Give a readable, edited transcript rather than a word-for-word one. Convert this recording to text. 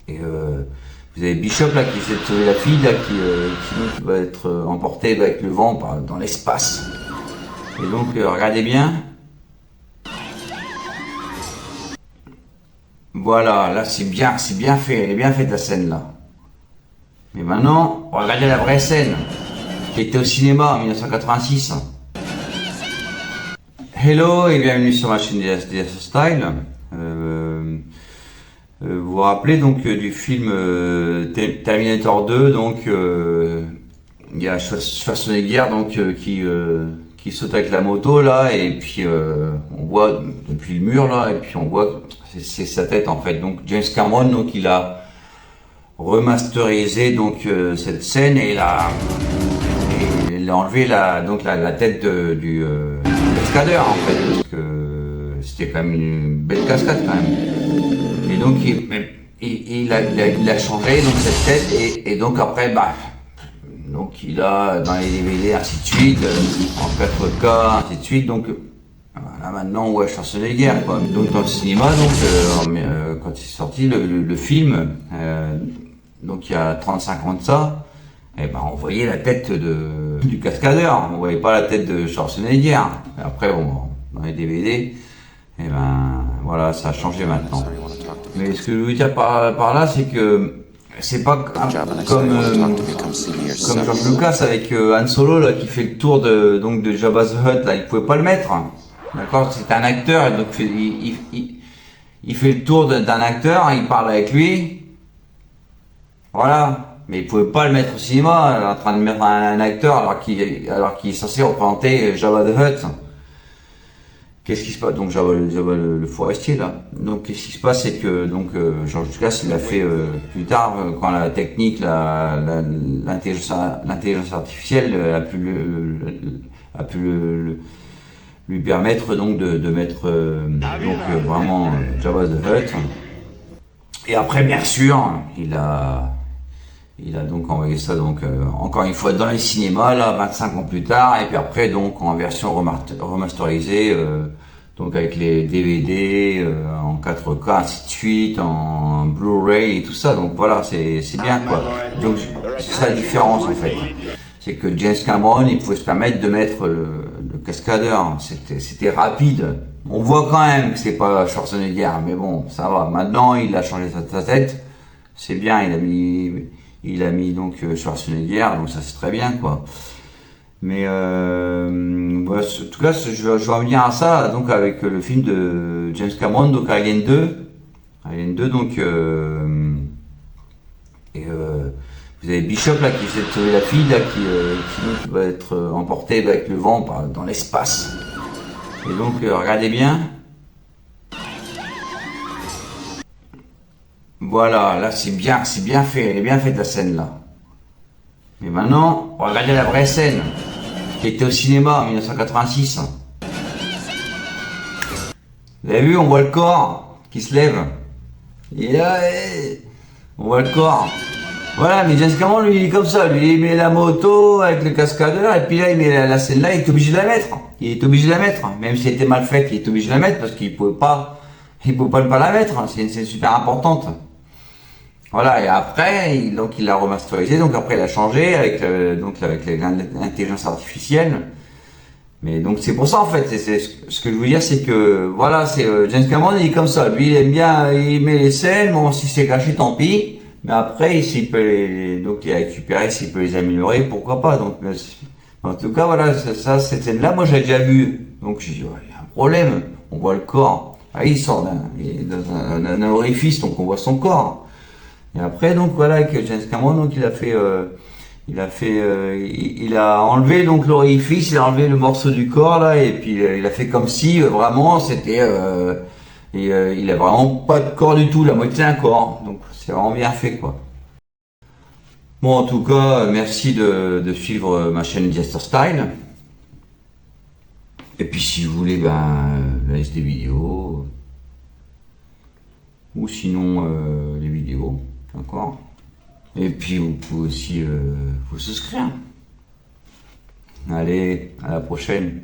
Et vous avez Bishop là qui essaie de sauver la fille là, qui va être emportée avec le vent dans l'espace. Et donc regardez bien. Voilà, là c'est bien fait, elle est bien faite la scène là. Mais maintenant, regardez la vraie scène qui était au cinéma en 1986. Hello et bienvenue sur ma chaîne DS Style. Vous vous rappelez donc du film Terminator 2, donc il y a Schwarzenegger donc qui saute avec la moto là, et puis on voit depuis le mur là, et puis on voit c'est sa tête en fait. Donc James Cameron, donc il a remasterisé donc cette scène et il a enlevé la tête du cascadeur en fait, parce que c'était quand même une belle cascade quand même. Et donc il a changé donc cette tête, et donc après donc il a dans les DVD ainsi de suite, en 4K ainsi de suite. Donc là maintenant on voit Schwarzenegger quoi. Donc dans le cinéma, donc quand il est sorti le film, donc il y a 35 ans de ça, et on voyait la tête du cascadeur, on voyait pas la tête de Schwarzenegger. Et après dans les DVD, et voilà, ça a changé maintenant. Mais ce que je veux dire par là, c'est que c'est pas comme George Lucas avec Han Solo là qui fait le tour de Jabba the Hutt là, il pouvait pas le mettre. D'accord, c'est un acteur, donc il fait le tour d'un acteur, il parle avec lui. Voilà, mais il pouvait pas le mettre au cinéma en train de mettre un acteur alors qu'il est censé représenter Jabba the Hutt. Qu'est-ce qui se passe? Donc Jabba le forestier là. Donc qu'est-ce qui se passe, c'est que donc George Lucas il a fait plus tard, quand la technique, l'intelligence artificielle a pu lui permettre donc de mettre vraiment Jabba the Hutt. Et après bien sûr il a donc envoyé ça donc encore une fois dans les cinémas là 25 ans plus tard, et puis après donc en version remasterisée, donc avec les DVD en 4K ainsi de suite, en Blu-ray et tout ça. Donc voilà, c'est bien quoi. Donc c'est ça la différence en fait, c'est que James Cameron il pouvait se permettre de mettre le cascadeur, c'était rapide. On voit quand même que c'est pas Schwarzenegger, mais bon ça va. Maintenant il a changé sa tête, c'est bien, il a mis donc Schwarzenegger, donc ça c'est très bien quoi. Mais voilà, en tout cas je vais revenir à ça donc avec le film de James Cameron, donc Alien 2 donc vous avez Bishop là qui essaie de sauver la fille là, qui va être emportée avec le vent dans l'espace. Et donc regardez bien. Voilà, là c'est bien fait, elle est bien faite la scène là. Mais maintenant, regardez la vraie scène qui était au cinéma en 1986. Vous avez vu, on voit le corps qui se lève. Et là, on voit le corps. Voilà, mais James Cameron lui il est comme ça, lui il met la moto avec le cascadeur, et puis là il met la scène là, il est obligé de la mettre. Il est obligé de la mettre, même si elle était mal faite, il est obligé de la mettre parce qu'il pouvait pas ne pas la mettre. C'est une scène super importante. Voilà, et après, donc il l'a remasterisé, donc après il a changé avec l'intelligence artificielle. Mais donc c'est pour ça en fait, ce que je veux dire, c'est que voilà, c'est James Cameron il est comme ça, lui il aime bien, il met les scènes, bon si c'est caché tant pis, mais après s'il peut donc les récupérer, s'il peut les améliorer, pourquoi pas. Donc en tout cas voilà, cette scène là moi j'ai déjà vu, donc j'ai dit ouais, il y a un problème, on voit le corps, il sort d'un orifice, donc on voit son corps. Et après donc voilà, avec James Cameron donc il a enlevé donc l'orifice, il a enlevé le morceau du corps là, et puis il a fait comme si vraiment c'était il a vraiment pas de corps du tout, la moitié d'un corps. Donc c'est vraiment bien fait quoi. Bon en tout cas merci de suivre ma chaîne DS Style. Et puis si vous voulez la liste des vidéos, ou sinon les vidéos. D'accord. Et puis vous pouvez aussi vous souscrire. Allez, à la prochaine.